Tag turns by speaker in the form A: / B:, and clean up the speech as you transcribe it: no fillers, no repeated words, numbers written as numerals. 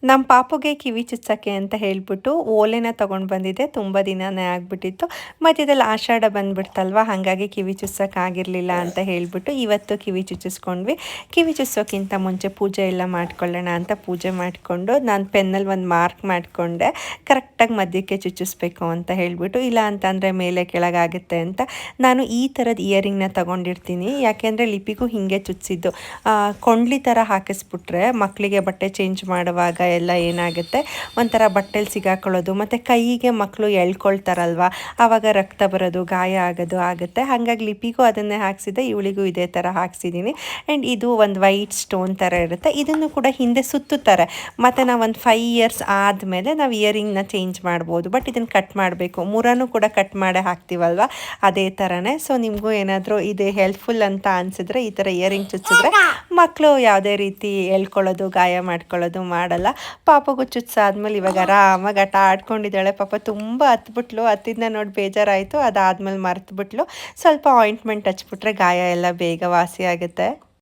A: ನಮ್ಮ ಪಾಪುಗೆ ಕಿವಿ ಚುಚ್ಚೋಕ್ಕೆ ಅಂತ ಹೇಳ್ಬಿಟ್ಟು ಓಲೆನ ತೊಗೊಂಡು ಬಂದಿದ್ದೆ. ತುಂಬ ದಿನನೇ ಆಗಿಬಿಟ್ಟಿತ್ತು. ಮಧ್ಯದಲ್ಲಿ ಆಷಾಢ ಬಂದುಬಿಡ್ತಲ್ವ, ಹಾಗಾಗಿ ಕಿವಿ ಚುಚ್ಚೋಕ್ಕಾಗಿರಲಿಲ್ಲ ಅಂತ ಹೇಳಿಬಿಟ್ಟು ಇವತ್ತು ಕಿವಿ ಚುಚ್ಚಿಸ್ಕೊಂಡ್ವಿ. ಕಿವಿ ಚುಚ್ಚೋಕ್ಕಿಂತ ಮುಂಚೆ ಪೂಜೆ ಎಲ್ಲ ಮಾಡ್ಕೊಳ್ಳೋಣ ಅಂತ ಪೂಜೆ ಮಾಡಿಕೊಂಡು ನಾನು ಪೆನ್ನಲ್ಲಿ ಒಂದು ಮಾರ್ಕ್ ಮಾಡಿಕೊಂಡೆ, ಕರೆಕ್ಟಾಗಿ ಮಧ್ಯಕ್ಕೆ ಚುಚ್ಚಿಸ್ಬೇಕು ಅಂತ ಹೇಳಿಬಿಟ್ಟು. ಇಲ್ಲ ಅಂತಂದರೆ ಮೇಲೆ ಕೆಳಗಾಗುತ್ತೆ ಅಂತ ನಾನು ಈ ಥರದ ಇಯರಿಂಗ್ನ ತೊಗೊಂಡಿರ್ತೀನಿ. ಯಾಕೆಂದರೆ ಲಿಪಿಗೂ ಹೀಗೆ ಚುಚ್ಚಿದ್ದು. ಕೊಂಡ್ಲಿ ಥರ ಹಾಕಿಸ್ಬಿಟ್ರೆ ಮಕ್ಕಳಿಗೆ ಬಟ್ಟೆ ಚೇಂಜ್ ಮಾಡುವಾಗ ಎಲ್ಲ ಏನಾಗುತ್ತೆ, ಒಂಥರ ಬಟ್ಟೆಲಿ ಸಿಗಾಕೊಳ್ಳೋದು, ಮತ್ತು ಕೈಗೆ ಮಕ್ಕಳು ಎಳ್ಕೊಳ್ತಾರಲ್ವ, ಆವಾಗ ರಕ್ತ ಬರೋದು, ಗಾಯ ಆಗೋದು ಆಗುತ್ತೆ. ಹಾಗಾಗಿ ಲಿಪಿಗೂ ಅದನ್ನೇ ಹಾಕ್ಸಿದ್ದೆ, ಇವಳಿಗೂ ಇದೇ ಥರ ಹಾಕ್ಸಿದ್ದೀನಿ. ಆ್ಯಂಡ್ ಇದು ಒಂದು ವೈಟ್ ಸ್ಟೋನ್ ಥರ ಇರುತ್ತೆ. ಇದನ್ನು ಕೂಡ ಹಿಂದೆ ಸುತ್ತುತ್ತಾರೆ, ಮತ್ತು ನಾವು ಒಂದು 5 ಇಯರ್ಸ್ ಆದಮೇಲೆ ನಾವು ಇಯರಿಂಗ್ನ ಚೇಂಜ್ ಮಾಡ್ಬೋದು. ಬಟ್ ಇದನ್ನು ಕಟ್ ಮಾಡಬೇಕು, ಮೂರನ್ನು ಕೂಡ ಕಟ್ ಮಾಡೇ ಹಾಕ್ತೀವಲ್ವ, ಅದೇ ಥರನೇ. ಸೊ ನಿಮಗೂ ಏನಾದರೂ ಇದು ಹೆಲ್ಪ್ಫುಲ್ ಅಂತ ಅನಿಸಿದ್ರೆ ಈ ಥರ ಇಯರಿಂಗ್ ಚುಚ್ಚಿದ್ರೆ ಮಕ್ಕಳು ಯಾವುದೇ ರೀತಿ ಹೇಳ್ಕೊಳ್ಳೋದು, ಗಾಯ ಮಾಡ್ಕೊಳ್ಳೋದು ಮಾಡಲ್ಲ. ಪಾಪಗೂ ಚುಚ್ಚಾದ್ಮೇಲೆ ಇವಾಗ ಆರಾಮಾಗಿ ಆಟ ಆಡ್ಕೊಂಡಿದ್ದಾಳೆ. ಪಾಪ ತುಂಬ ಹತ್ಬಿಟ್ಲು, ಹತ್ತಿದ್ನ ನೋಡಿ ಬೇಜಾರಾಯಿತು. ಅದಾದಮೇಲೆ ಮರೆತುಬಿಟ್ಲು. ಸ್ವಲ್ಪ ಆಯಿಂಟ್ಮೆಂಟ್ ಹಚ್ಬಿಟ್ರೆ ಗಾಯ ಎಲ್ಲ ಬೇಗ ವಾಸಿ ಆಗುತ್ತೆ.